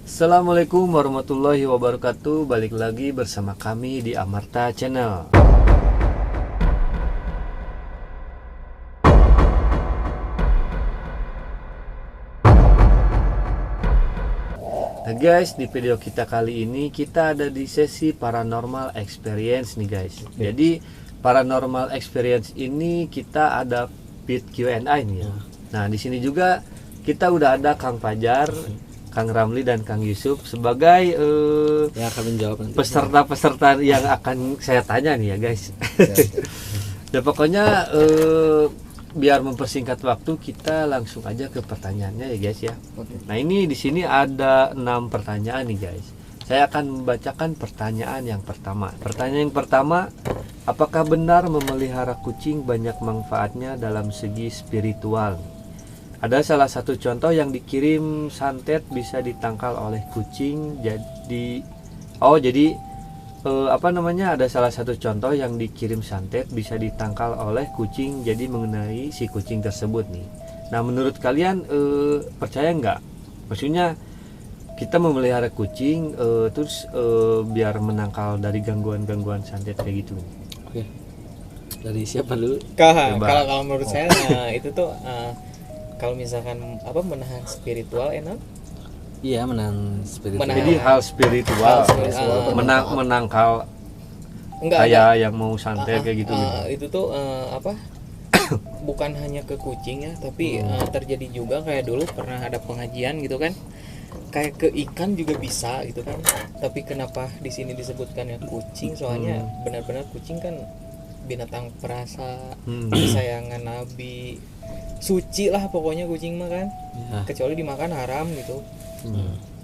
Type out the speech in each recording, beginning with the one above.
Assalamualaikum warahmatullahi wabarakatuh. Balik lagi bersama kami di Amarta Channel. Nah guys, di video kita kali ini kita ada di sesi paranormal experience nih guys. Jadi paranormal experience ini kita ada pit Q&A nih ya. Nah di sini juga kita udah ada Kang Fajar, Kang Ramli dan Kang Yusuf sebagai ya akan menjawab nanti. Peserta-peserta yang akan saya tanya nih ya guys. Ya pokoknya biar mempersingkat waktu kita langsung aja ke pertanyaannya ya guys ya. Nah ini di sini ada 6 pertanyaan nih guys. Saya akan membacakan pertanyaan yang pertama. Pertanyaan yang pertama, apakah benar memelihara kucing banyak manfaatnya dalam segi spiritual? Ada salah satu contoh yang dikirim santet bisa ditangkal oleh kucing. Ada salah satu contoh yang dikirim santet bisa ditangkal oleh kucing, jadi mengenai si kucing tersebut nih. Nah menurut kalian percaya nggak? Maksudnya kita memelihara kucing terus biar menangkal dari gangguan-gangguan santet kayak gitu. Oke. Dari siapa dulu? Kalau menurut saya itu tuh kalau misalkan menahan spiritual enak. Iya, menahan spiritual. Jadi hal spiritual, menangkal kayak yang mau santet kayak gitu. Itu tuh bukan hanya ke kucing ya, tapi terjadi juga kayak dulu pernah ada pengajian gitu kan. Kayak ke ikan juga bisa gitu kan. Tapi kenapa di sini disebutkan ya kucing? Soalnya benar-benar kucing kan binatang perasa, kesayangan Nabi, suci lah pokoknya kucing mah kan. Ya. Kecuali dimakan haram gitu.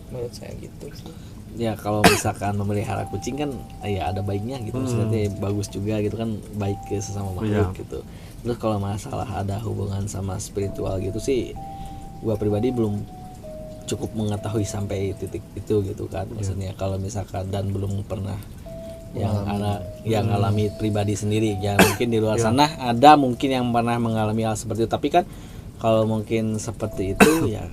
Menurut saya gitu sih. Ya kalau misalkan memelihara kucing kan ya ada baiknya gitu, maksudnya bagus juga gitu kan, baik ke sesama makhluk gitu. Terus kalau masalah ada hubungan sama spiritual gitu sih, gua pribadi belum cukup mengetahui sampai titik itu gitu kan. Maksudnya kalau misalkan dan belum pernah yang alami pribadi sendiri. Ya mungkin di luar sana ada mungkin yang pernah mengalami hal seperti itu, tapi kan kalau mungkin seperti itu ya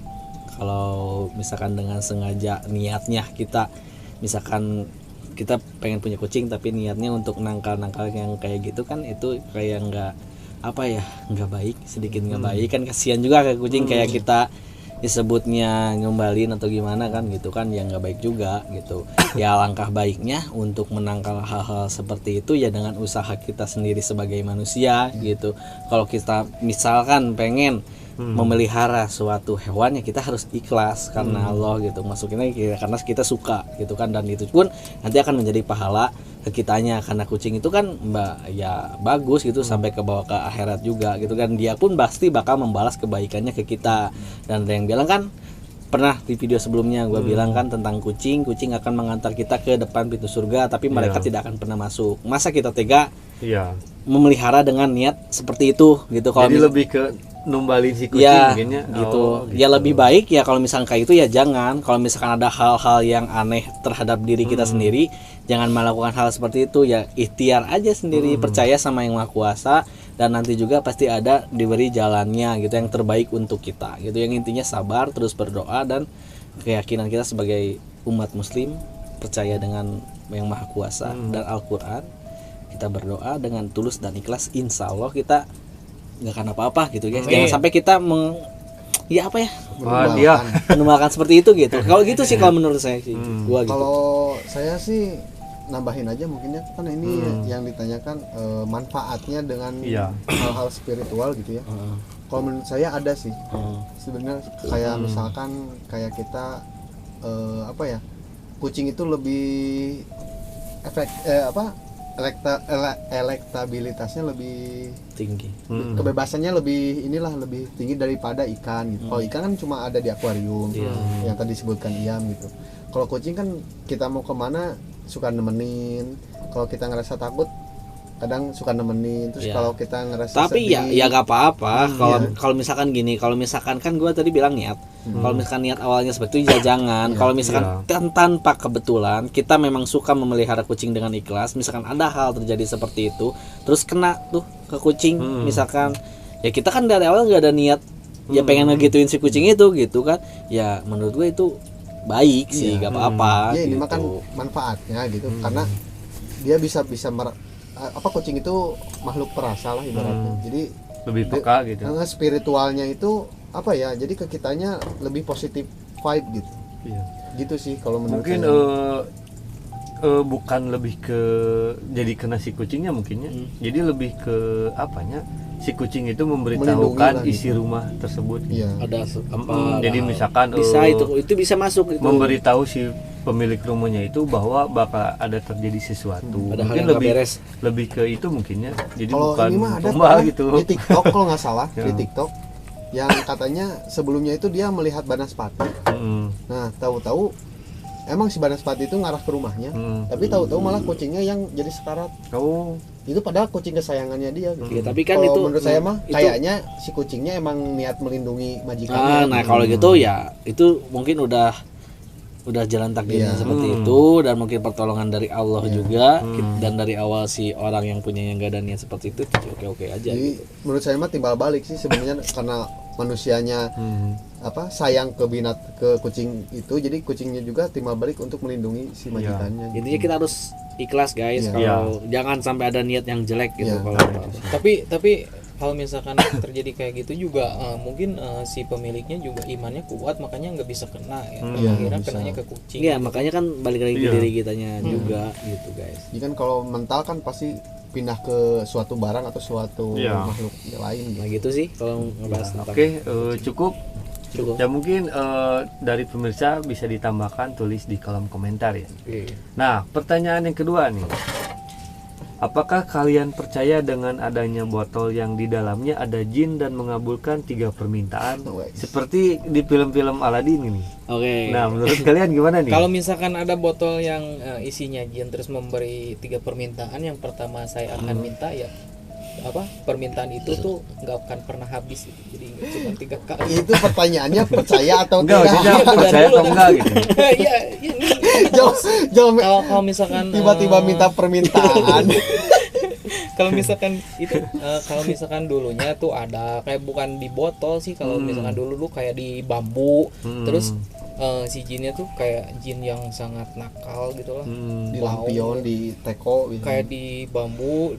kalau misalkan dengan sengaja niatnya kita misalkan kita pengen punya kucing tapi niatnya untuk nangkal yang kayak gitu kan, itu kayak nggak baik, sedikit nggak baik kan, kasihan juga ke kucing kayak kita disebutnya ngombalin atau gimana kan gitu kan, yang nggak baik juga gitu. Ya langkah baiknya untuk menangkal hal-hal seperti itu ya dengan usaha kita sendiri sebagai manusia gitu. Kalau kita misalkan pengen memelihara suatu hewan ya kita harus ikhlas karena Allah gitu, masukinnya karena kita suka gitu kan, dan itu pun nanti akan menjadi pahala ke kitanya, karena kucing itu kan ya bagus gitu sampai ke bawah ke akhirat juga gitu kan, dia pun pasti bakal membalas kebaikannya ke kita. Dan ada yang bilang kan, pernah di video sebelumnya gue bilang kan tentang kucing akan mengantar kita ke depan pintu surga, tapi mereka tidak akan pernah masuk. Masa kita tega memelihara dengan niat seperti itu gitu. Kalau jadi lebih ke numbalin si kucing ya, mungkinnya gitu. Ya lebih baik ya kalau misalkan kayak itu ya jangan. Kalau misalkan ada hal-hal yang aneh terhadap diri kita sendiri, jangan melakukan hal seperti itu. Ya ikhtiar aja sendiri, percaya sama Yang Maha Kuasa, dan nanti juga pasti ada diberi jalannya gitu yang terbaik untuk kita gitu. Yang intinya sabar, terus berdoa, dan keyakinan kita sebagai umat muslim percaya dengan Yang Maha Kuasa dan Al-Quran. Kita berdoa dengan tulus dan ikhlas, insya Allah kita nggak akan apa-apa gitu guys. Jangan sampai kita menumalkan seperti itu gitu. Kalau gitu sih kalau menurut saya sih gua gitu. Kalau saya sih nambahin aja mungkinnya kan ini yang ditanyakan manfaatnya dengan hal-hal spiritual gitu ya. Kalau menurut saya ada sih. Sebenarnya kayak misalkan kayak kita kucing itu lebih elektabilitasnya lebih tinggi, kebebasannya lebih tinggi daripada ikan gitu. Kalau ikan kan cuma ada di akuarium yang tadi disebutkan Iam gitu. Kalau kucing kan kita mau kemana suka nemenin. Kalau kita ngerasa takut kadang suka nemenin. Terus kalau kita ngerasa tapi sedih, ya gak apa-apa. Kalau misalkan gini, kalau misalkan kan gue tadi bilang niat. Kalau misalkan niat awalnya seperti itu ya jangan. Kalau misalkan tanpa kebetulan kita memang suka memelihara kucing dengan ikhlas, misalkan ada hal terjadi seperti itu, terus kena tuh ke kucing, misalkan ya kita kan dari awal nggak ada niat ya pengen ngegituin si kucing itu gitu kan. Ya menurut gue itu baik sih, gak apa-apa. Ya ini gitu. mah kan manfaatnya gitu, karena dia bisa kucing itu makhluk perasa lah ibaratnya. Jadi lebih peka gitu. Spiritualnya itu apa ya? Jadi ke kitanya lebih positif vibe gitu. Iya. Gitu sih kalau menurut Mungkin saya. bukan lebih ke jadi kena si kucingnya mungkinnya. Jadi lebih ke apanya? Si kucing itu memberitahukan Melindungi lah isi gitu. rumah tersebut. Iya. Ada apa? Jadi misalkan bisa itu bisa masuk itu. memberitahu si pemilik rumahnya itu bahwa bakal ada terjadi sesuatu. Ada hal Mungkin yang gak lebih beres. lebih ke itu mungkinnya. Jadi Kalau bukan ini mah ada domba pernah gitu. di TikTok kalau nggak salah Ya. di TikTok yang katanya sebelumnya itu dia melihat banaspati. Nah tahu-tahu emang si banaspati itu ngarah ke rumahnya, tapi tahu-tahu malah kucingnya yang jadi sekarat. Oh, Itu padahal kucing kesayangannya dia. Gitu. Ya, tapi kan Kalau itu menurut saya mah itu- kayaknya si kucingnya emang niat melindungi majikannya. Nah kalau gitu ya itu mungkin udah jalan takdirnya Iya. seperti itu, dan mungkin pertolongan dari Allah juga, dan dari awal si orang yang punya yang gak ada niat seperti itu oke aja. Jadi Gitu. menurut saya mah timbal balik sih sebenarnya karena manusianya sayang ke kucing itu, jadi kucingnya juga timbal balik untuk melindungi si majikannya. Intinya kita harus ikhlas guys, Iya. kalau jangan sampai ada niat yang jelek gitu. Iya. Kalau Tapi kalau misalkan terjadi kayak gitu juga mungkin si pemiliknya juga imannya kuat, makanya nggak bisa kena ya. Iya, Akhirnya bisa. kenanya ke kucing. iya, makanya kan balik lagi ke Iya. diri kitanya juga gitu guys. Jadi kan kalau mental kan pasti pindah ke suatu barang atau suatu Iya. makhluk lain gitu. Nah gitu sih kalau ngebahas tentang oke, cukup. cukup. Ya mungkin dari pemirsa bisa ditambahkan, tulis di kolom komentar ya. Oke. Nah, pertanyaan yang kedua nih. Apakah kalian percaya dengan adanya botol yang di dalamnya ada jin dan mengabulkan 3 permintaan Wes. seperti di film-film Aladdin ini? Oke. Nah, menurut kalian gimana nih? Kalau misalkan ada botol yang isinya jin terus memberi 3 permintaan, yang pertama saya akan minta ya permintaan itu tuh nggak akan pernah habis gitu. Jadi nggak cuma 3 kali. Itu pertanyaannya percaya atau enggak, maksudnya tidak? percaya atau enggak gitu. Iya, kalau misalkan Tiba-tiba minta permintaan. kalau misalkan itu kalau misalkan dulunya tuh ada kayak bukan di botol sih, kalau misalkan dulu kayak di bambu, terus si jinnya tuh kayak jin yang sangat nakal gitu lah. Di lampion, di teko gitu. Kayak di bambu,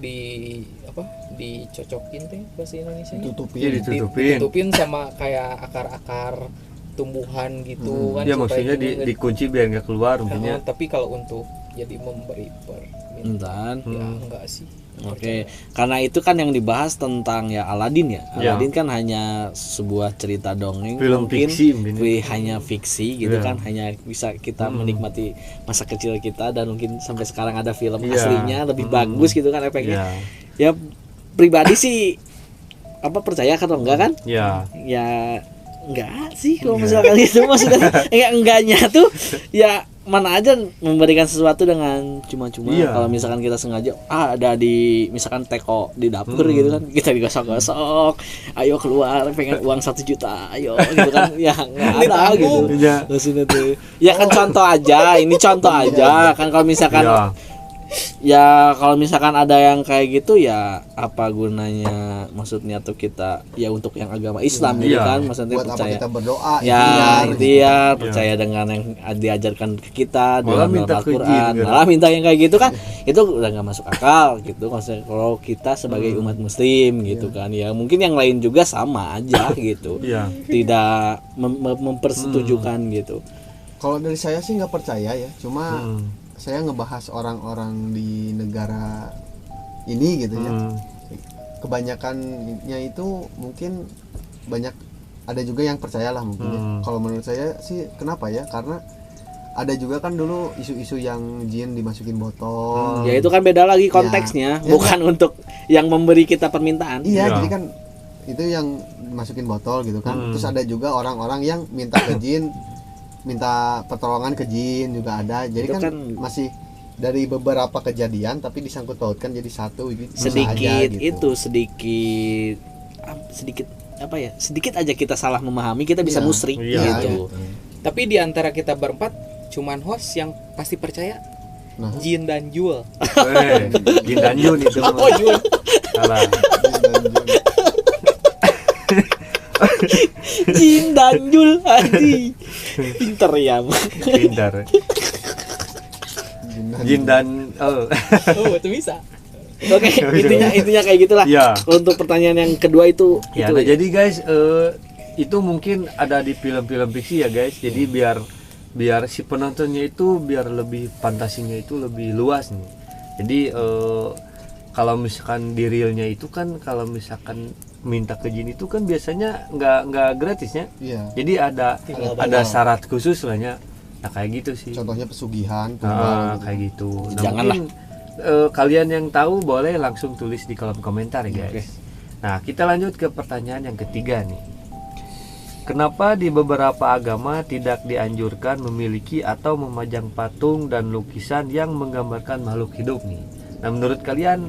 dicocokin teh bahasa Indonesia Ditutupin. Iya, ditutupin. ditutupin sama kayak akar-akar tumbuhan gitu kan, Ya supaya maksudnya jinnya nggak- dikunci biar nggak keluar mungkinnya. tapi kalau untuk jadi memberi permintaan ya enggak sih. Oke, karena itu kan yang dibahas tentang ya Aladdin ya. Ya. Aladdin kan hanya sebuah cerita dongeng, Film mungkin fiksi mungkin. hanya fiksi gitu Ya. kan, hanya bisa kita menikmati masa kecil kita, dan mungkin sampai sekarang ada film Ya. aslinya lebih bagus gitu kan efeknya. Ya. Ya pribadi sih percaya atau enggak kan? Ya. Ya enggak sih kalau misalkan itu maksudnya enggaknya tuh ya mana aja memberikan sesuatu dengan cuma-cuma. Iya. Kalau misalkan kita sengaja ada di misalkan teko di dapur gitu kan, kita digosok-gosok, ayo keluar pengen uang 1 juta, ayo gitu kan, ya nggak ada gitu. Iya. Maksudnya tuh ya kan contoh aja, ini contoh aja kan. Kalau misalkan Ya. kalau misalkan ada yang kayak gitu ya apa gunanya, maksudnya tuh kita ya untuk yang agama Islam gitu Iya. kan, maksudnya Buat apa percaya kita berdoa? ya gitu. dia percaya dengan yang diajarkan ke kita Malah dalam minta ke Al-Quran, jin, gitu. malah minta yang kayak gitu kan, itu udah nggak masuk akal gitu. Maksudnya kalau kita sebagai umat muslim gitu kan, ya mungkin yang lain juga sama aja gitu, Iya. tidak mempersetujukan gitu. Kalau dari saya sih nggak percaya ya, cuma Hmm. saya ngebahas orang-orang di negara ini gitu ya. Kebanyakannya itu mungkin banyak, ada juga yang percayalah mungkin ya. Kalau menurut saya sih kenapa ya, karena ada juga kan dulu isu-isu yang jin dimasukin botol. Ya itu kan beda lagi konteksnya, Ya. bukan untuk yang memberi kita permintaan. Iya, Ya. jadi kan itu yang masukin botol gitu kan. Terus ada juga orang-orang yang minta ke jin, minta pertolongan ke jin juga ada. Jadi Itu kan, kan masih dari beberapa kejadian tapi disangkut pautkan jadi satu gitu. Bisa sedikit aja, gitu. itu sedikit apa ya, sedikit aja kita salah memahami, kita bisa Iya. musrik Iya, gitu. Tapi di antara kita berempat cuman host yang pasti percaya Nah. Jin dan Jul. Jin dan Jun itu. Oh Jul. Salah. Jin dan Jul Adi. Pinter ya. Pintar. Jin dan Oh, itu bisa. Oke, intinya kayak gitulah. Ya. Untuk pertanyaan yang kedua itu Ya, itu nah, jadi guys, itu mungkin ada di film-film fiksi ya guys. Jadi biar si penontonnya itu biar lebih fantasinya itu lebih luas nih. Jadi kalau misalkan di realnya itu kan kalau misalkan minta ke jin itu kan biasanya nggak gratisnya. Iya. Jadi ada syarat khusus lahnya. Nah kayak gitu sih. Contohnya pesugihan, Kayak gitu. Nah, Janganlah. mungkin, kalian yang tahu boleh langsung tulis di kolom komentar ya guys. Nah kita lanjut ke pertanyaan yang ketiga nih. Kenapa di beberapa agama tidak dianjurkan memiliki atau memajang patung dan lukisan yang menggambarkan makhluk hidup nih? Nah menurut kalian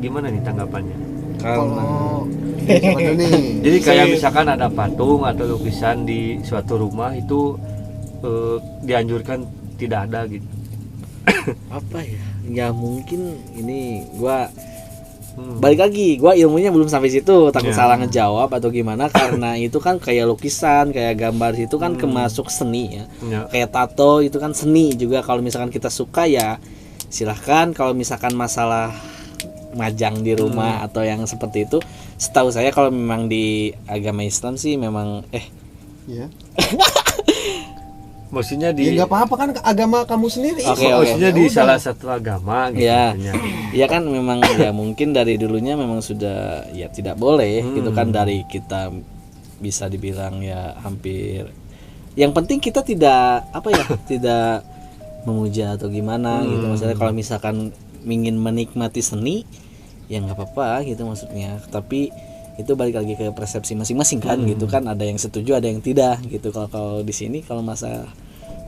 gimana nih tanggapannya? Kalau gimana nih? Jadi kayak misalkan ada patung atau lukisan di suatu rumah itu dianjurkan tidak ada gitu. apa ya? Ya mungkin ini gua balik lagi, gua ilmunya belum sampai situ, takut salah ngejawab atau gimana karena itu kan kayak lukisan, kayak gambar itu kan kemasuk seni ya. Kayak tato itu kan seni juga, kalau misalkan kita suka ya silahkan. Kalau misalkan masalah majang di rumah atau yang seperti itu, setahu saya kalau memang di agama Islam sih memang Iya. Maksudnya Ya nggak apa-apa kan agama kamu sendiri. Oke. maksudnya di Ya udah. salah satu agama gitu. ya maksudnya. ya kan memang ya mungkin dari dulunya memang sudah ya tidak boleh gitu kan, dari kita bisa dibilang ya hampir, yang penting kita tidak apa ya tidak memuja atau gimana gitu. Maksudnya kalau misalkan ingin menikmati seni ya nggak apa-apa gitu maksudnya, tapi itu balik lagi ke persepsi masing-masing kan gitu kan, ada yang setuju ada yang tidak gitu. Kalau di sini kalau masa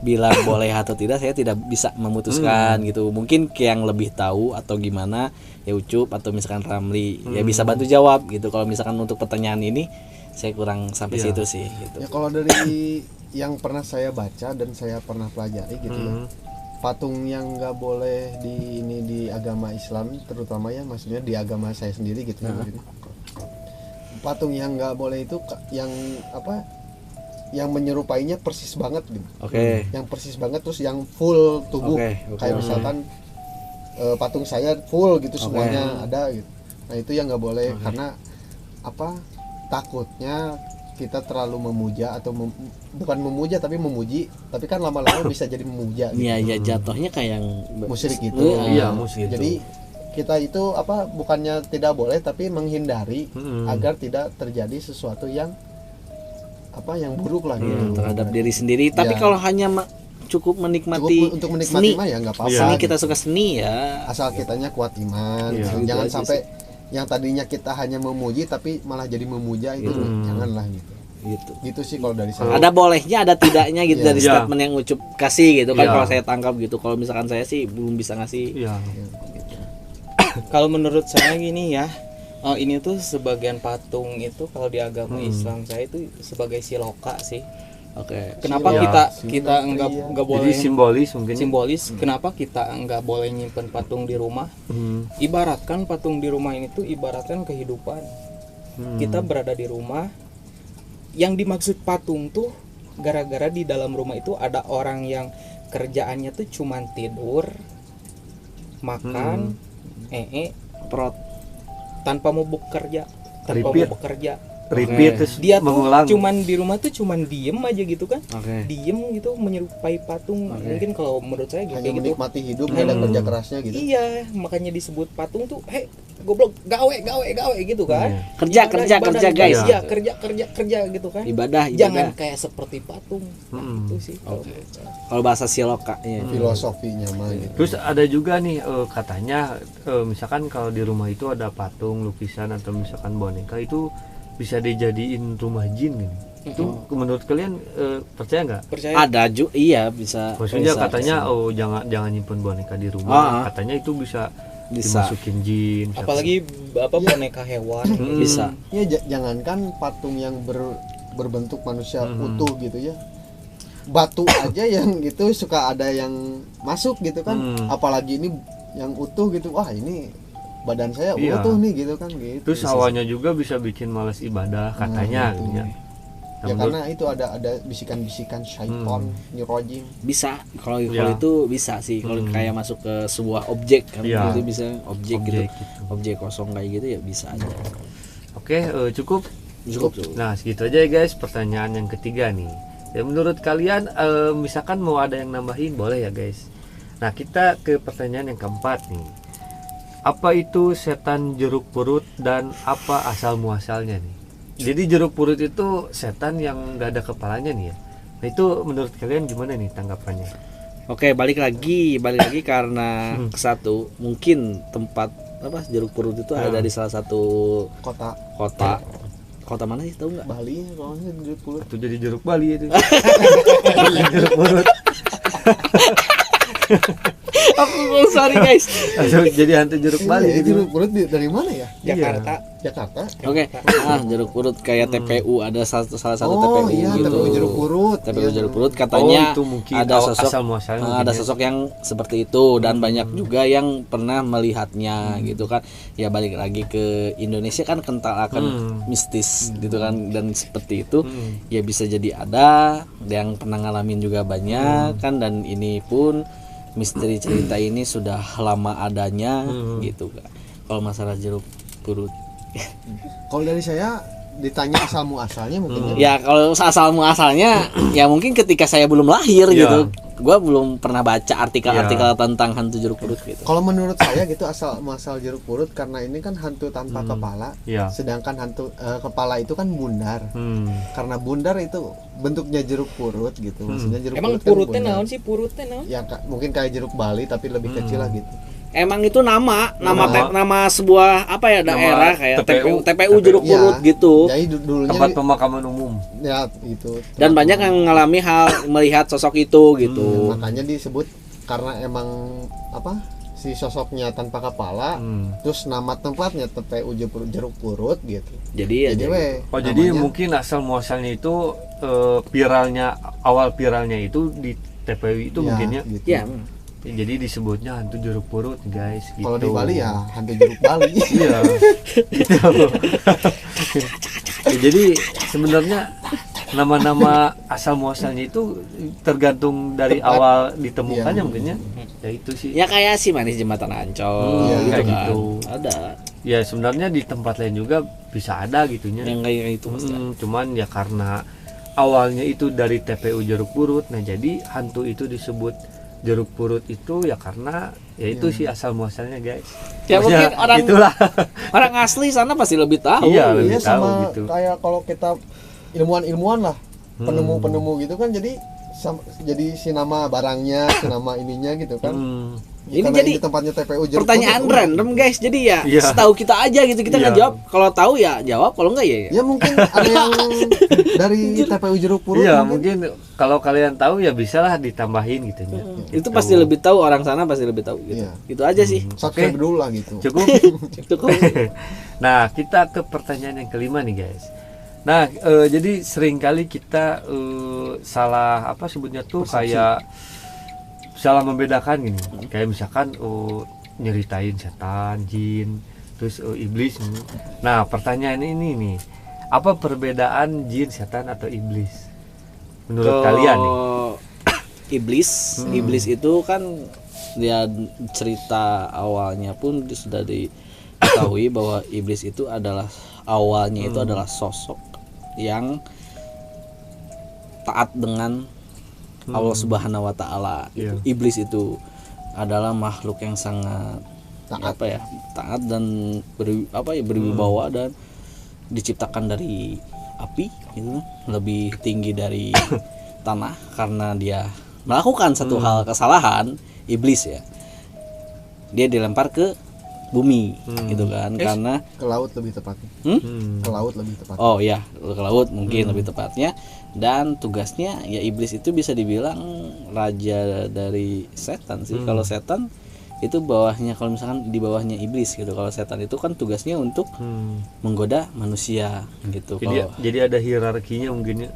bilang boleh atau tidak saya tidak bisa memutuskan gitu, mungkin yang lebih tahu atau gimana ya Ucup atau misalkan Ramli ya bisa bantu jawab gitu. Kalau misalkan untuk pertanyaan ini saya kurang sampai situ sih gitu. Ya kalau dari yang pernah saya baca dan saya pernah pelajari gitu ya, patung yang nggak boleh di agama Islam terutama ya, maksudnya di agama saya sendiri gitu ya. Patung yang nggak boleh itu yang apa, yang menyerupainya persis banget gitu. Oke. Yang persis banget terus yang full tubuh. Oke. Kayak misalkan patung saya full gitu semuanya ada gitu. Nah itu yang nggak boleh karena apa, takutnya kita terlalu memuja atau bukan memuja tapi memuji, tapi kan lama-lama bisa jadi memuja gitu. Iya ya jatuhnya kayak yang Musyrik gitu. Iya, musyrik. Jadi kita itu apa, bukannya tidak boleh tapi menghindari agar tidak terjadi sesuatu yang apa, yang buruk lah gitu terhadap diri sendiri. Tapi Ya. kalau hanya cukup menikmati Cukup untuk menikmati seni, mah ya nggak apa-apa. seni gitu. kita suka seni ya. Asal kitanya kuat iman. Iya. Jangan Gitu aja sampai yang tadinya kita hanya memuji tapi malah jadi memuja, itu janganlah gitu. Gitu. Gitu sih kalau dari saya. Ada bolehnya ada tidaknya gitu dari Iya. statement yang Ucup kasih gitu kan, Iya. kalau saya tangkap gitu. Kalau misalkan saya sih belum bisa ngasih. Iya. Kalau menurut saya gini ya, ini tuh sebagian patung itu kalau di agama Islam saya itu sebagai siloka sih. Oke. Kenapa Iya. kita nggak boleh Jadi simbolis mungkin. simbolis? Kenapa kita nggak boleh nyimpen patung di rumah? Ibaratkan patung di rumah ini tuh ibaratkan kehidupan. Kita berada di rumah, yang dimaksud patung tuh gara-gara di dalam rumah itu ada orang yang kerjaannya tuh cuman tidur, makan, Prot. tanpa mau bekerja, Repeat terus dia tuh mengulang. cuman di rumah tuh cuman diem aja gitu kan, Oke. diem gitu menyerupai patung. Mungkin kalau menurut saya Hanya kayak gitu. menikmati hidup, nggak ada kerja kerasnya gitu. Iya, makanya disebut patung tuh, goblok, gawe gitu kan. Kerja, guys. Iya, kerja gitu kan. Ibadah. Jangan kayak seperti patung. Itu sih. kalau menurut saya. Kalau bahasa siloka ya. Filosofinya mah gitu. Terus ada juga nih katanya misalkan kalau di rumah itu ada patung, lukisan atau misalkan boneka itu bisa dijadiin rumah jin nih. Itu menurut kalian percaya nggak? Percaya? Ada iya bisa. Maksudnya bisa, katanya bisa. jangan nyimpen boneka di rumah. Katanya itu bisa dimasukin jin. misalkan. Apalagi boneka hewan. Bisa. Ya jangankan patung yang berbentuk manusia utuh gitu ya, batu aja yang gitu suka ada yang masuk gitu kan, apalagi ini yang utuh gitu, wah ini badan saya Iya. utuh nih gitu kan gitu. Terus hawanya juga bisa bikin malas ibadah katanya. gitu. Ya karena itu ada bisikan-bisikan syaiton, nirojim. Bisa kalau Ya. itu bisa sih kalau kayak masuk ke sebuah objek kan Ya. itu bisa objek gitu. gitu. Objek kosong kayak gitu ya bisa aja. Oke, cukup. Cukup tuh. Nah, segitu aja ya guys, pertanyaan yang ketiga nih. Ya, menurut kalian misalkan mau ada yang nambahin boleh ya guys. Nah, kita ke pertanyaan yang keempat nih. Apa itu setan jeruk purut dan apa asal muasalnya nih? Jadi jeruk purut itu setan yang gak ada kepalanya nih ya. Nah, itu menurut kalian gimana nih tanggapannya? Oke, balik lagi karena ke satu mungkin tempat apa jeruk purut itu ada di salah satu kota mana sih tahu nggak? Bali kalau jeruk purut. Itu jadi jeruk Bali itu. Jeruk purut. Aku sorry guys. Jadi hantu jeruk Bali Iya, gitu. jeruk purut dari mana ya? Jakarta. Oke, jeruk purut kayak TPU ada salah satu Oh TPU iya, gitu. TPU jeruk purut. TPU Iya. jeruk purut katanya itu mungkin ada sosok asal muasalnya ada mungkin ya. sosok yang seperti itu dan banyak juga yang pernah melihatnya gitu kan. Ya balik lagi ke Indonesia kan kental akan mistis gitu kan dan seperti itu ya bisa jadi ada yang pernah ngalamin juga banyak kan dan ini pun misteri cerita ini sudah lama adanya gitu kan. Kalau masalah jeruk purut Kalau dari saya ditanya asal muasalnya mungkin ya kalau asal muasalnya ya mungkin ketika saya belum lahir Iya. gitu gue belum pernah baca artikel-artikel tentang hantu jeruk purut gitu. Kalau menurut saya gitu asal muasal jeruk purut karena ini kan hantu tanpa kepala, Iya. sedangkan hantu kepala itu kan bundar. Hmm. Karena bundar itu bentuknya jeruk purut gitu, maksudnya jeruk Emang purut purutnya kan bundar. naon sih purutnya naon? Ya mungkin kayak jeruk Bali tapi lebih kecil lah gitu. Emang itu nama sebuah apa ya daerah kayak TPU jeruk Iya. purut gitu. Jadi dulunya Tempat pemakaman umum. ya itu. Dan banyak yang mengalami hal melihat sosok itu gitu. Makanya disebut karena emang apa? Si sosoknya tanpa kepala, terus nama tempatnya TPU jeruk purut gitu. Jadi ya Jadi weh. Oh, jadi namanya- mungkin asal muasalnya itu awal viralnya itu di TPW itu ya, mungkin ya. gitu. ya Ya, jadi disebutnya hantu jeruk purut guys gitu. Kalau di Bali ya hantu jeruk Bali. Iya. Gitu. Ya, jadi sebenarnya nama-nama asal muasalnya itu tergantung dari awal ditemukannya Iya. mungkin ya. Ya itu sih. ya kayak si manis jembatan Ancol Iya, gitu kayak kan. gitu. Ada Ya sebenarnya di tempat lain juga bisa ada gitunya. yang kayak itu pasti. Cuman ya karena awalnya itu dari TPU jeruk purut, nah jadi hantu itu disebut jeruk purut itu ya karena ya itu sih asal muasalnya guys. Ya Maksudnya mungkin orang itulah. orang asli sana pasti lebih tahu. Iya, Iya lebih tahu sama gitu. kayak kalau kita ilmuwan lah, penemu-penemu gitu kan jadi jadi si nama barangnya, si nama ininya gitu kan. Ini Karena jadi tempatnya TPU jeruk Pertanyaan purut, random guys. Jadi ya Iya. setahu kita aja gitu kita Iya. nggak jawab. Kalau tahu ya jawab, kalau enggak ya. Ya mungkin ada yang dari TPU jeruk purut. Iya, mungkin kalau kalian tahu ya bisalah ditambahin gitu ya. Itu pasti lebih tahu, orang sana pasti lebih tahu gitu. Iya. Itu aja sih. Subscribe dulu lah gitu. Cukup. Cukup. Nah, kita ke pertanyaan yang kelima nih guys. Nah, jadi seringkali kita salah apa sebutnya tuh kayak salah membedakan gini. Kayak misalkan nyeritain setan, jin, terus iblis. Nah, pertanyaan ini nih, apa perbedaan jin, setan atau iblis menurut kalian nih? Iblis itu kan dia cerita awalnya pun sudah diketahui bahwa iblis itu adalah awalnya itu adalah sosok yang taat dengan Allah Subhanahu wa taala. Iya. Iblis itu adalah makhluk yang sangat Taat. taat dan berwibawa dan diciptakan dari api gitu, lebih tinggi dari tanah karena dia melakukan satu hal kesalahan. Iblis ya, dia dilempar ke bumi gitu kan karena Ke laut lebih tepatnya. Ke laut lebih tepatnya. oh ya ke laut mungkin lebih tepatnya, dan tugasnya ya iblis itu bisa dibilang raja dari setan sih. Kalau setan itu bawahnya, kalau misalkan di bawahnya iblis gitu. Kalau setan itu kan tugasnya untuk menggoda manusia gitu. Jadi ada hierarkinya mungkin ya.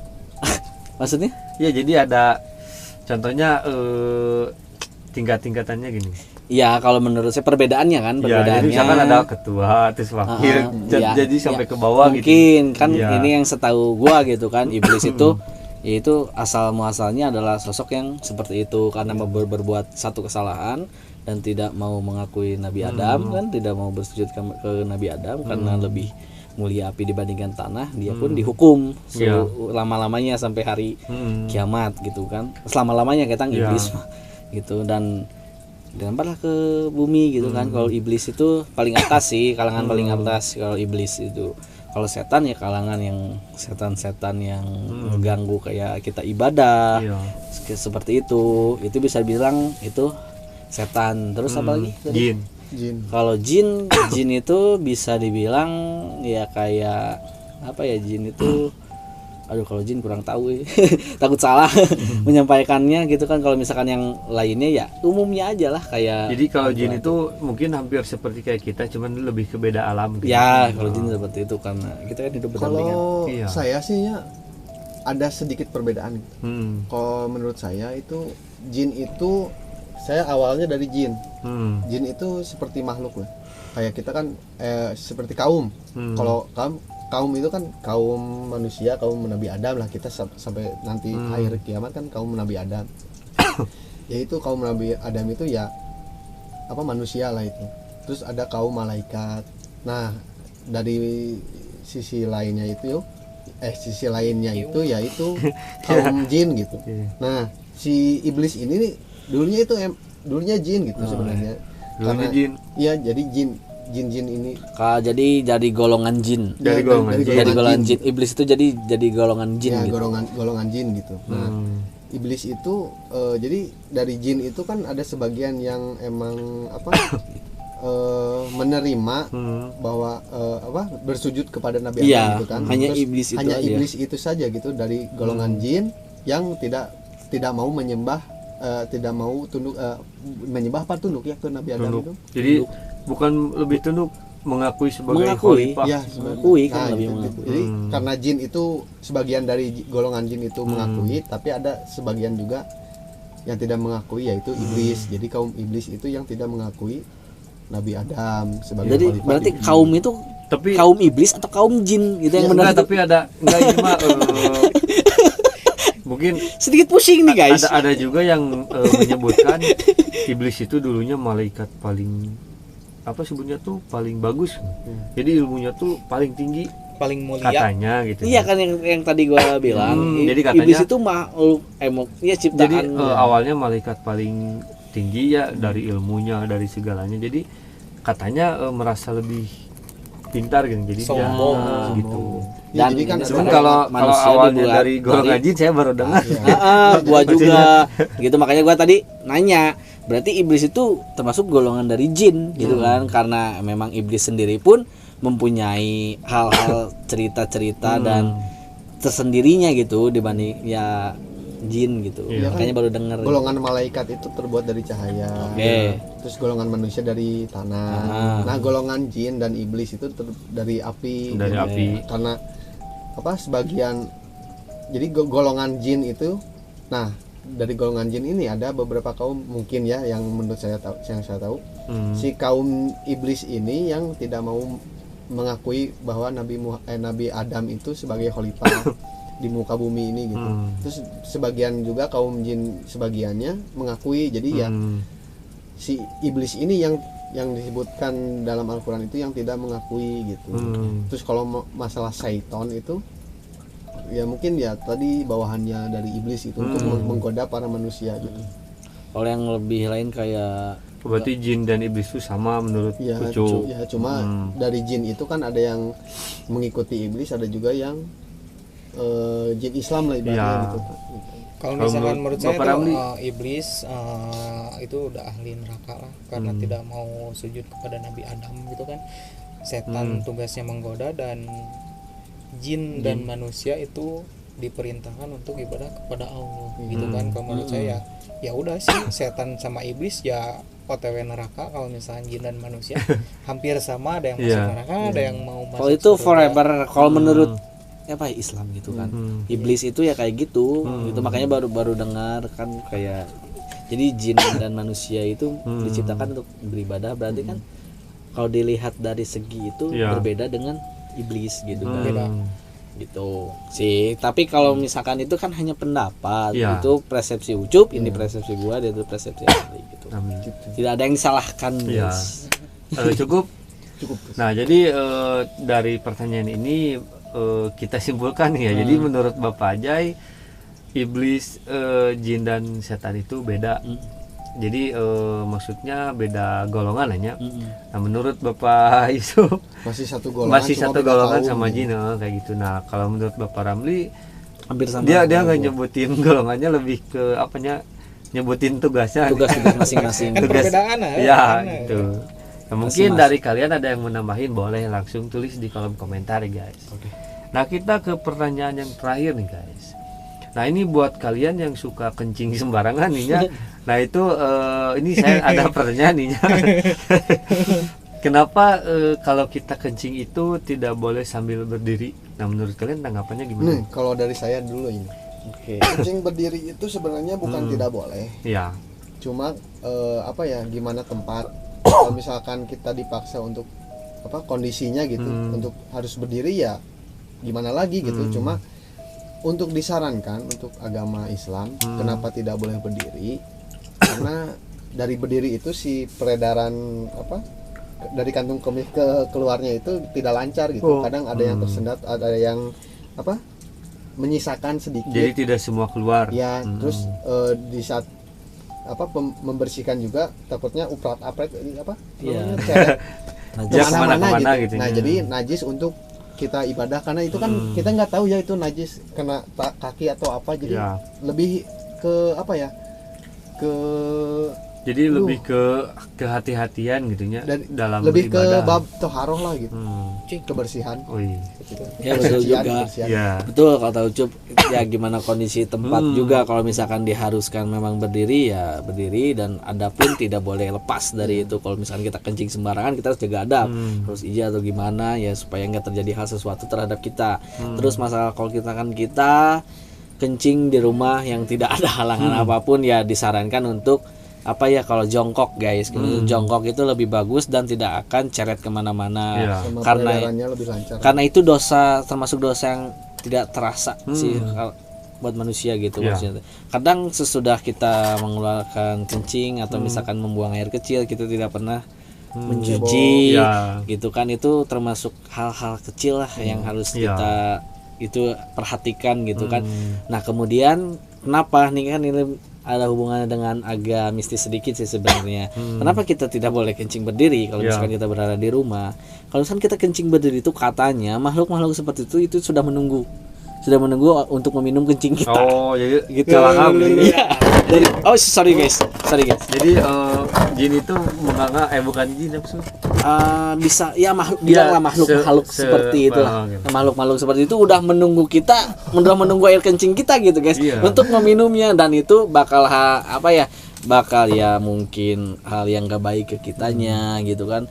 Maksudnya Ya, jadi ada contohnya tingkat-tingkatannya gini. Iya, kalau menurut saya perbedaannya kan, Ya, perbedaannya. jadi misalkan ada ketua, terus wakil, Iya, jadi sampai iya. ke bawah Mungkin gitu. kan Iya. ini yang setahu gua gitu kan, iblis itu yaitu asal muasalnya adalah sosok yang seperti itu karena berbuat satu kesalahan dan tidak mau mengakui Nabi Adam kan, tidak mau bersujud ke Nabi Adam karena lebih mulia api dibandingkan tanah, dia pun dihukum Iya. lama-lamanya sampai hari kiamat gitu kan, selama-lamanya kita Iya. iblis gitu, dan dilemparlah ke bumi gitu kan. Kalau iblis itu paling atas sih, kalangan paling atas kalau iblis itu. Kalau setan ya kalangan yang setan-setan yang mengganggu kayak kita ibadah Iya. seperti itu bisa bilang itu setan. Terus apa lagi tadi? Jin. Jin. Kalau jin itu bisa dibilang ya kayak apa ya, jin itu aduh kalau jin kurang tahu takut salah menyampaikannya gitu kan. Kalau misalkan yang lainnya ya umumnya aja lah kayak Jadi kalau jin itu mungkin hampir seperti kayak kita, cuman lebih ke beda alam gitu. ya kalau jin seperti itu karena kita kan hidup berdampingan. Kalau Iya. saya sih ya ada sedikit perbedaan. Kalau menurut saya itu jin itu, saya awalnya dari jin. Jin itu seperti makhluk lah. Kayak kita kan seperti kaum. Kalau kaum itu kan kaum manusia, kaum Nabi Adam lah, kita sampai nanti akhir kiamat kan kaum Nabi Adam. Yaitu kaum Nabi Adam itu ya apa, manusia lah itu. Terus ada kaum malaikat. Nah, dari sisi lainnya itu yaitu kaum jin gitu. Nah, si iblis ini nih dulunya jin gitu sebenarnya. Dulunya jin. Iya, jadi jin ini Jadi golongan jin. Dari golongan jin. Jadi golongan jin. Iblis itu jadi golongan jin ya, gitu. golongan jin gitu. Nah, iblis itu jadi dari jin itu kan ada sebagian yang emang apa menerima bahwa bersujud kepada Nabi Adam Iya, gitu kan. hanya Terus iblis itu hanya aja. iblis itu saja gitu dari golongan jin yang tidak mau menyembah, tidak mau tunduk, menyembah apa tunduk ya ke Nabi Adam itu. Jadi bukan lebih tunduk, mengakui sebagai Mengakui. khalifah. Ya, Mengakui kan nah, lebih gitu. mengakui. Jadi karena jin itu sebagian dari golongan jin itu mengakui, tapi ada sebagian juga yang tidak mengakui, yaitu iblis. Jadi kaum iblis itu yang tidak mengakui Nabi Adam sebagai Jadi khalifah berarti di- kaum itu Tapi kaum iblis atau kaum jin gitu yang Ya, benar enggak, itu. tapi enggak ini mah mungkin Sedikit pusing nih guys. ada juga yang menyebutkan iblis itu dulunya malaikat paling apa sebutnya tuh paling bagus. Jadi ilmunya tuh paling tinggi paling mulia. katanya gitu. Iya kan yang tadi gua bilang. jadi katanya- iblis itu makhluk ya ciptaan. Jadi awalnya malaikat paling tinggi ya dari ilmunya, dari segalanya. Jadi katanya merasa lebih pintar gitu. Jadi dia Sombong. gitu. Ya, Dan jadi kan ini Cuman ada- kalau manusia awalnya dibuat dari golongan jin saya baru dengar. gua juga gitu, makanya gua tadi nanya berarti iblis itu termasuk golongan dari jin gitu kan, karena memang iblis sendiri pun mempunyai hal-hal cerita-cerita dan tersendirinya gitu dibanding ya jin gitu. Iya kan, Makanya baru denger. golongan malaikat itu terbuat dari cahaya. Oke. Terus golongan manusia dari tanah. Nah, golongan jin dan iblis itu dari api. Dari Gitu. api. Karena apa, sebagian jadi golongan jin itu, nah dari golongan jin ini ada beberapa kaum mungkin ya yang menurut saya tahu, si kaum iblis ini yang tidak mau mengakui bahwa Nabi Adam itu sebagai khalifah di muka bumi ini gitu. Terus sebagian juga kaum jin sebagiannya mengakui. Jadi ya si iblis ini yang disebutkan dalam Al-Qur'an itu yang tidak mengakui gitu. Terus kalau masalah syaiton itu ya mungkin ya tadi bawahannya dari iblis itu untuk menggoda para manusia gitu. Kalau yang lebih lain kayak Berarti jin dan iblis itu sama menurut Ya, Ucu. cuma dari jin itu kan ada yang mengikuti iblis, ada juga yang jin Islam lah ibaratnya Ya. gitu. Kalau Kalau misalkan menurut menurut saya Bapak tuh, Ramli? iblis itu udah ahli neraka lah, karena tidak mau sujud kepada Nabi Adam gitu kan. Setan tugasnya menggoda, dan jin dan manusia itu diperintahkan untuk ibadah kepada Allah gitu kan. Kalau menurut saya ya udah sih, setan sama iblis ya OTW neraka. Kalau misalnya jin dan manusia hampir sama, ada yang masuk Iya. neraka, ada yang mau masuk kalau itu surga. forever kalau menurut apa ya, Islam gitu kan. Iblis itu ya kayak gitu. Itu makanya baru dengar kan kayak Jadi jin dan manusia itu diciptakan untuk beribadah, berarti kan kalau dilihat dari segi itu berbeda dengan iblis gitu kan. Beda. Gitu sih. Tapi kalau misalkan itu kan hanya pendapat, itu persepsi Ucup, ini persepsi gua, dia itu persepsi Ali gitu. Tidak ada yang disalahkan, guys. Cukup. Nah, jadi dari pertanyaan ini kita simpulkan ya. Jadi menurut Bapak Ajay, iblis, jin dan setan itu beda. Jadi maksudnya beda golongan hanya. Nah, menurut Bapak Yusuf masih satu golongan sama jin kayak gitu. Nah, kalau menurut Bapak Ramli hampir sama. Dia nggak nyebutin golongannya, lebih ke apanya? Nyebutin tugasnya. Tugas masing-masing. Kan perbedaan ya gitu. Nah, mungkin dari kalian ada yang menambahin, boleh langsung tulis di kolom komentar ya guys. Nah, kita ke pertanyaan yang terakhir nih guys. Nah, ini buat kalian yang suka kencing sembarangan nih ya. Nah, itu ini saya ada pertanyaan nih ya. Kenapa kalau kita kencing itu tidak boleh sambil berdiri? Nah, menurut kalian tanggapannya gimana? Kalau dari saya dulu ini. Kencing berdiri itu sebenarnya bukan tidak boleh. Iya. Cuma gimana tempat? Kalau misalkan kita dipaksa untuk kondisinya gitu, untuk harus berdiri ya gimana lagi gitu. Cuma untuk disarankan untuk agama Islam, kenapa tidak boleh berdiri? Karena dari berdiri itu si peredaran dari kantung kemih ke keluarnya itu tidak lancar gitu. Kadang ada yang tersendat, ada yang menyisakan sedikit. Jadi tidak semua keluar. Ya, terus di saat membersihkan juga takutnya uprat-apret ceret kemana-mana gitu. Nah, jadi najis untuk kita ibadah, karena itu kan kita nggak tahu ya itu najis kena kaki atau apa, jadi lebih ke lebih ke kehati-hatian gitunya dalam lebih beribadah. ke bab toharoh lah gitu. Kebersihan. Ya betul juga. Betul kata Ucup. Ya gimana kondisi tempat juga, kalau misalkan diharuskan memang berdiri ya berdiri, dan adapun tidak boleh lepas dari itu. Kalau misalkan kita kencing sembarangan, kita harus jaga adab, harus izin atau gimana ya, supaya nggak terjadi hal sesuatu terhadap kita. Terus masalah kalau kita kencing di rumah yang tidak ada halangan apapun, ya disarankan untuk kalau jongkok guys. Jongkok itu lebih bagus dan tidak akan ceret kemana-mana, karena itu termasuk dosa yang tidak terasa sih buat manusia gitu. Maksudnya kadang sesudah kita mengeluarkan kencing atau misalkan membuang air kecil, kita tidak pernah mencuci gitu kan, itu termasuk hal-hal kecil lah yang harus kita itu perhatikan gitu kan. Nah, kemudian kenapa nih kan ini ada hubungannya dengan agak mistis sedikit sih sebenarnya. Kenapa kita tidak boleh kencing berdiri kalau misalkan kita berada di rumah? Kalau misalkan kita kencing berdiri itu katanya makhluk-makhluk seperti itu sudah menunggu untuk meminum kencing kita. Oh, jadi gitu. Sorry guys. Jadi jin itu bukan jin bisa ya makhluk seperti itu lah. Makhluk seperti itu udah menunggu air kencing kita gitu guys, untuk meminumnya, dan itu bakal bakal mungkin hal yang gak baik ke kitanya gitu kan,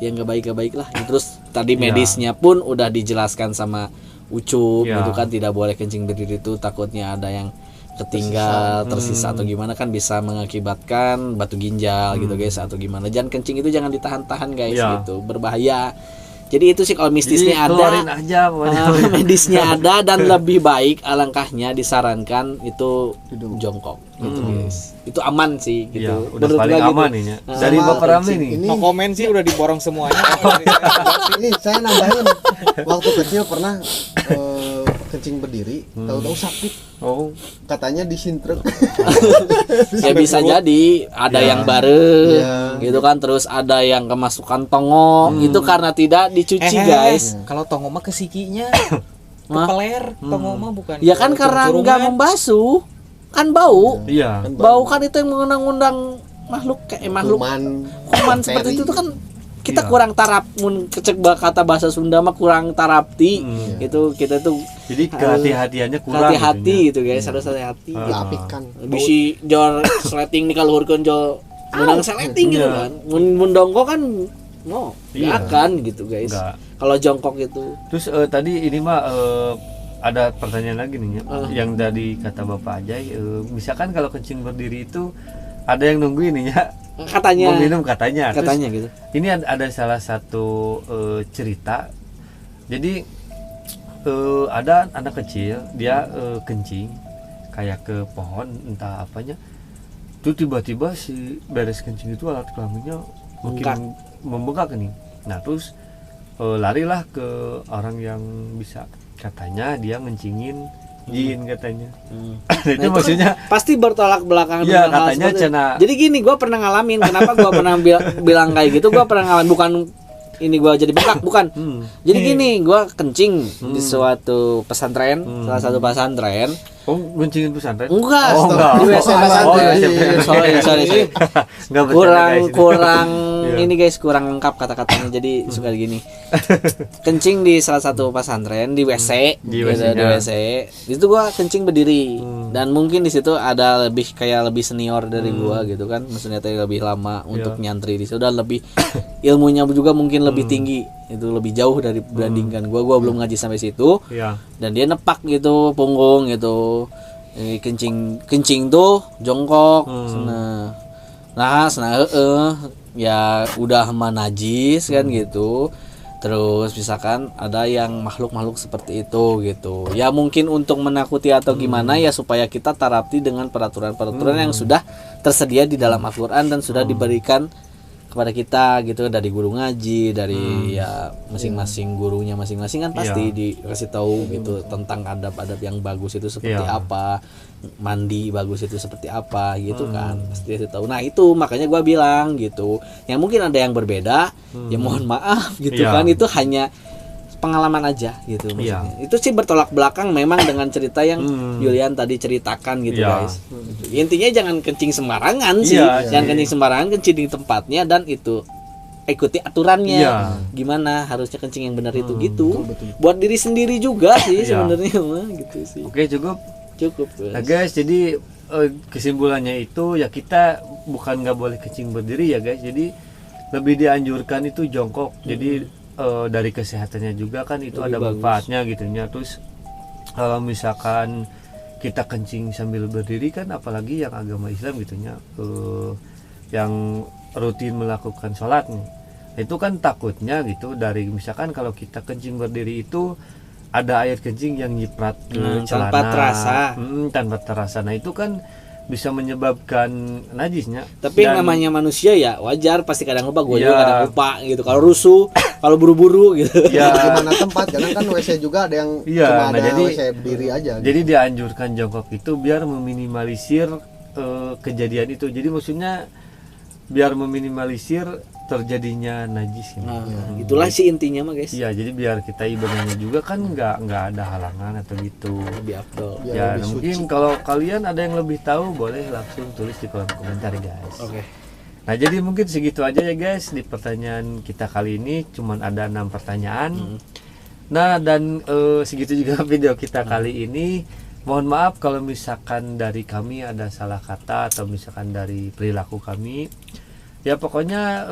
yang gak baik lah. Terus tadi medisnya pun udah dijelaskan sama Ucup gitu kan, tidak boleh kencing berdiri itu takutnya ada yang ketinggal, tersisa atau gimana, kan bisa mengakibatkan batu ginjal gitu guys, atau gimana. Jangan kencing itu jangan ditahan-tahan guys gitu, berbahaya. Jadi itu sih kalau mistisnya ada, medisnya ada, dan lebih baik alangkahnya disarankan itu jongkok gitu guys. Itu aman sih gitu. Udah paling aman nih. Dari Bapak Ramli nih. No komen sih, udah diborong semuanya. Ini saya nambahin, waktu kecil pernah kencing berdiri, tahu-tahu sakit. Katanya disintrek. Ya bisa jadi ada yang bareng gitu kan, terus ada yang kemasukan tongo, itu karena tidak dicuci guys. Kalau tongo mah ke sikinya, ke peler, tongo mah bukan. Ya kan karena nggak membasuh, kan bau. Iya. Bau kan itu yang mengundang makhluk kuman seperti itu tuh kan. Kita kurang tarap, kecek kata bahasa Sunda mah kurang tarapti itu kita tuh. Jadi kehati-hatiannya kurang. Hati-hati gitu guys, harus hati-hati. Diapitkan. Bisi jor sleting nih kalau urkeun jol menang sleting gitu kan. Mun dongkok kan akan gitu guys. Kalau jongkok itu. Terus tadi ini mah ada pertanyaan lagi nih yang dari kata Bapak Ajay, misalkan kalau kencing berdiri itu ada yang nunggu ini ya. Katanya. Mau minum katanya. Terus Katanya gitu. ini ada salah satu cerita. Jadi ada anak kecil dia kencing kayak ke pohon entah apanya. Tuh tiba-tiba si beres kencing itu alat kelaminnya makin membengkak nih. Nah terus larilah ke orang yang bisa, katanya dia ngencingin jin katanya. Itu Nah, maksudnya kan pasti bertolak belakang iya, dengan hal katanya seperti itu. cina- Jadi gini, gue pernah ngalamin. Kenapa gue pernah bilang kayak gitu? Gue pernah ngalamin, bukan ini gue jadi bengkak, bukan. Jadi gini, gue kencing di suatu pesantren, salah satu pesantren. oh ngencingin pesantren? Enggak, Oh, enggak. di WC pesantren. Sorry. Enggak bercanda, guys. kurang Iya. ini guys, kurang lengkap kata-katanya, jadi suka gini. Kencing di salah satu pesantren di WC, Di gitu, WC-nya. di WC. Di situ gua kencing berdiri, dan mungkin di situ ada lebih senior dari gua gitu kan, maksudnya tadi lebih lama untuk nyantri di situ, dan lebih ilmunya juga mungkin lebih tinggi, itu lebih jauh dari bandingkan gua belum ngaji sampai situ. Iya. Dan dia nepak gitu punggung gitu. Kencing tuh jongkok. Nah ya udah mah najis kan gitu. Terus misalkan ada yang makhluk-makhluk seperti itu gitu. Ya mungkin untuk menakuti atau gimana ya, supaya kita tarapti dengan peraturan-peraturan yang sudah tersedia di dalam Al-Qur'an dan sudah diberikan kepada kita gitu dari guru ngaji, dari ya masing-masing gurunya masing-masing kan pasti dikasih tahu gitu tentang adab-adab yang bagus itu seperti apa, mandi bagus itu seperti apa gitu kan, pasti dikasih tahu. Nah itu makanya gua bilang gitu, yang mungkin ada yang berbeda ya mohon maaf gitu kan, itu hanya pengalaman aja gitu maksudnya. Itu sih bertolak belakang memang dengan cerita yang Julian tadi ceritakan gitu guys. Intinya jangan kencing sembarangan sih. Jangan kencing sembarangan, kencing di tempatnya, dan itu ikuti aturannya. Gimana harusnya kencing yang benar itu gitu. Buat diri sendiri juga sih sebenarnya mah gitu sih. Oke, cukup. Guys. Nah guys, jadi kesimpulannya itu ya kita bukan nggak boleh kencing berdiri ya guys. Jadi lebih dianjurkan itu jongkok. Jadi dari kesehatannya juga kan itu lebih ada manfaatnya gitu ya. Terus kalau misalkan kita kencing sambil berdiri kan, apalagi yang agama Islam gitu ya, yang rutin melakukan sholat nih, itu kan takutnya gitu dari misalkan kalau kita kencing berdiri itu ada air kencing yang nyiprat ke celana tanpa terasa. Nah itu kan bisa menyebabkan najisnya. Tapi yang namanya manusia ya wajar, pasti kadang lupa, gue juga kadang lupa gitu. Kalau rusuh, kalau buru-buru gitu. Ya gimana tempat, kadang kan WC juga ada yang cuma ada WC berdiri aja. Jadi dianjurkan jongkok itu biar meminimalisir kejadian itu. Jadi maksudnya biar meminimalisir terjadinya najis ini. Itulah sih intinya mah guys. Iya, jadi biar kita ibadahnya juga kan nggak ada halangan atau gitu. Lebih afdol. Ya, mungkin kalau kalian ada yang lebih tahu boleh langsung tulis di kolom komentar guys. Oke. Nah, jadi mungkin segitu aja ya guys di pertanyaan kita kali ini, cuman ada 6 pertanyaan. Nah, dan segitu juga video kita kali ini. Mohon maaf kalau misalkan dari kami ada salah kata atau misalkan dari perilaku kami. Ya pokoknya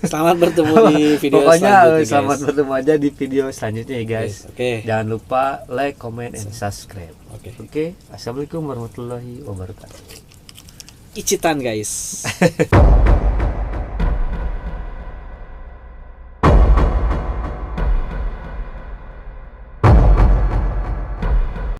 Selamat bertemu di video pokoknya selanjutnya selamat guys. bertemu aja di video selanjutnya ya guys. Oke. Jangan lupa like, comment, and subscribe. Oke. Oke. Assalamualaikum warahmatullahi wabarakatuh. Icitan guys.